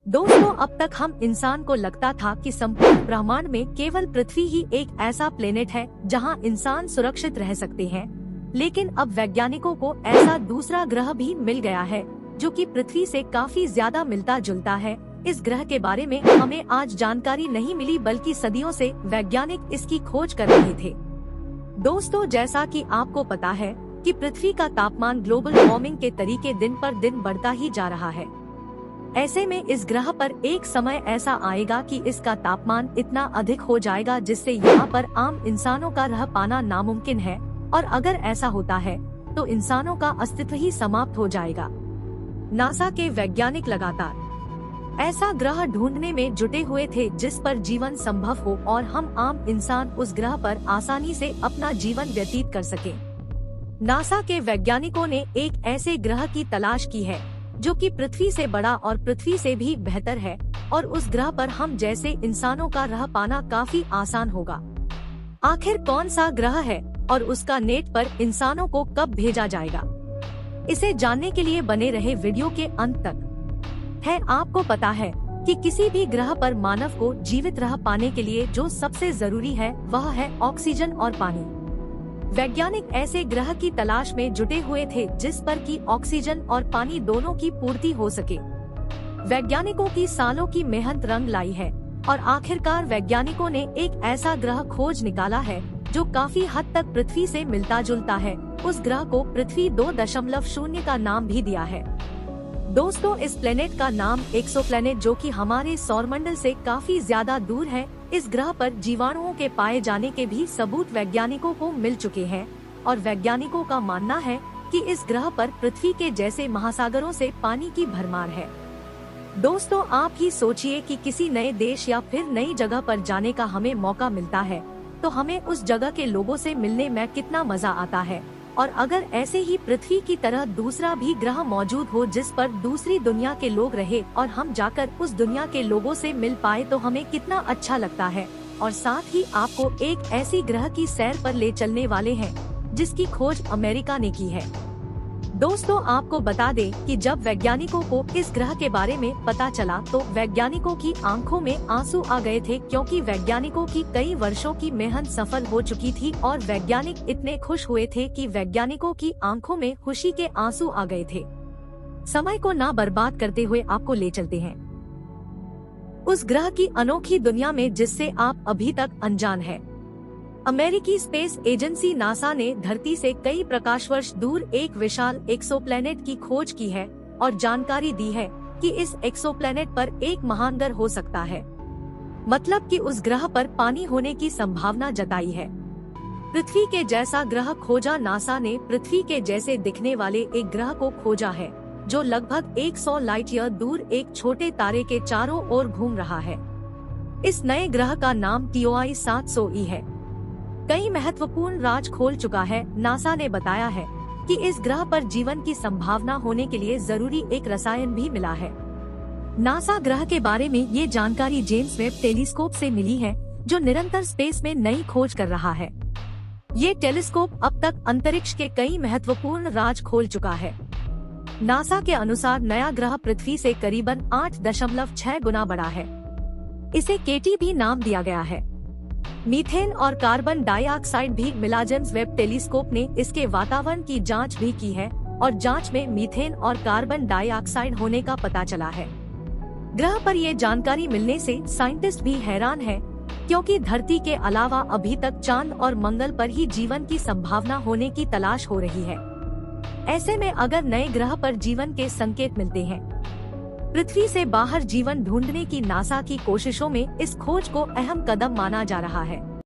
दोस्तों, अब तक हम इंसान को लगता था कि संपूर्ण ब्रह्मांड में केवल पृथ्वी ही एक ऐसा प्लेनेट है जहां इंसान सुरक्षित रह सकते हैं। लेकिन अब वैज्ञानिकों को ऐसा दूसरा ग्रह भी मिल गया है जो कि पृथ्वी से काफी ज्यादा मिलता जुलता है। इस ग्रह के बारे में हमें आज जानकारी नहीं मिली, बल्कि सदियों से वैज्ञानिक इसकी खोज कर रहे थे। दोस्तों, जैसा कि आपको पता है कि पृथ्वी का तापमान ग्लोबल वार्मिंग के तरीके दिन पर दिन बढ़ता ही जा रहा है। ऐसे में इस ग्रह पर एक समय ऐसा आएगा कि इसका तापमान इतना अधिक हो जाएगा जिससे यहाँ पर आम इंसानों का रह पाना नामुमकिन है, और अगर ऐसा होता है तो इंसानों का अस्तित्व ही समाप्त हो जाएगा। नासा के वैज्ञानिक लगातार ऐसा ग्रह ढूंढने में जुटे हुए थे जिस पर जीवन संभव हो और हम आम इंसान उस ग्रह पर आसानी से अपना जीवन व्यतीत कर सके। नासा के वैज्ञानिकों ने एक ऐसे ग्रह की तलाश की है जो कि पृथ्वी से बड़ा और पृथ्वी से भी बेहतर है, और उस ग्रह पर हम जैसे इंसानों का रह पाना काफी आसान होगा। आखिर कौन सा ग्रह है और उसका नेट पर इंसानों को कब भेजा जाएगा, इसे जानने के लिए बने रहे वीडियो के अंत तक। आपको पता है कि किसी भी ग्रह पर मानव को जीवित रह पाने के लिए जो सबसे जरूरी है वह है ऑक्सीजन और पानी। वैज्ञानिक ऐसे ग्रह की तलाश में जुटे हुए थे जिस पर कि ऑक्सीजन और पानी दोनों की पूर्ति हो सके। वैज्ञानिकों की सालों की मेहनत रंग लाई है और आखिरकार वैज्ञानिकों ने एक ऐसा ग्रह खोज निकाला है जो काफी हद तक पृथ्वी से मिलता जुलता है। उस ग्रह को पृथ्वी 2.0 का नाम भी दिया है। दोस्तों, इस प्लेनेट का नाम एक्सोप्लैनेट, जो कि हमारे सौरमंडल से काफी ज्यादा दूर है। इस ग्रह पर जीवाणुओं के पाए जाने के भी सबूत वैज्ञानिकों को मिल चुके हैं, और वैज्ञानिकों का मानना है कि इस ग्रह पर पृथ्वी के जैसे महासागरों से पानी की भरमार है। दोस्तों, आप ही सोचिए कि किसी नए देश या फिर नई जगह पर जाने का हमें मौका मिलता है तो हमें उस जगह के लोगों से मिलने में कितना मजा आता है। और अगर ऐसे ही पृथ्वी की तरह दूसरा भी ग्रह मौजूद हो जिस पर दूसरी दुनिया के लोग रहे और हम जाकर उस दुनिया के लोगों से मिल पाए तो हमें कितना अच्छा लगता है। और साथ ही आपको एक ऐसी ग्रह की सैर पर ले चलने वाले हैं जिसकी खोज अमेरिका ने की है। दोस्तों, आपको बता दें कि जब वैज्ञानिकों को इस ग्रह के बारे में पता चला तो वैज्ञानिकों की आंखों में आंसू आ गए थे, क्योंकि वैज्ञानिकों की कई वर्षों की मेहनत सफल हो चुकी थी और वैज्ञानिक इतने खुश हुए थे कि वैज्ञानिकों की आंखों में खुशी के आंसू आ गए थे। समय को ना बर्बाद करते हुए आपको ले चलते हैं उस ग्रह की अनोखी दुनिया में जिससे आप अभी तक अनजान हैं। अमेरिकी स्पेस एजेंसी नासा ने धरती से कई प्रकाश वर्ष दूर एक विशाल एक्सोप्लैनेट की खोज की है और जानकारी दी है कि इस एक्सोप्लैनेट पर एक महानगर हो सकता है, मतलब कि उस ग्रह पर पानी होने की संभावना जताई है। पृथ्वी के जैसा ग्रह खोजा। नासा ने पृथ्वी के जैसे दिखने वाले एक ग्रह को खोजा है जो लगभग 100 लाइट ईयर दूर एक छोटे तारे के चारों ओर घूम रहा है। इस नए ग्रह का नाम TOI 700e है। कई महत्वपूर्ण राज खोल चुका है। नासा ने बताया है कि इस ग्रह पर जीवन की संभावना होने के लिए जरूरी एक रसायन भी मिला है। नासा ग्रह के बारे में ये जानकारी जेम्स वेब टेलीस्कोप से मिली है जो निरंतर स्पेस में नई खोज कर रहा है। ये टेलीस्कोप अब तक अंतरिक्ष के कई महत्वपूर्ण राज खोल चुका है। नासा के अनुसार नया ग्रह पृथ्वी से करीबन 8.6 गुना बड़ा है। इसे केटी भी नाम दिया गया है। मीथेन और कार्बन डाइऑक्साइड भी मिला। जेम्स वेब टेलीस्कोप ने इसके वातावरण की जांच भी की है और जांच में मीथेन और कार्बन डाइऑक्साइड होने का पता चला है। ग्रह पर ये जानकारी मिलने से साइंटिस्ट भी हैरान हैं, क्योंकि धरती के अलावा अभी तक चांद और मंगल पर ही जीवन की संभावना होने की तलाश हो रही है। ऐसे में अगर नए ग्रह पर जीवन के संकेत मिलते हैं, पृथ्वी से बाहर जीवन ढूंढने की नासा की कोशिशों में इस खोज को अहम कदम माना जा रहा है।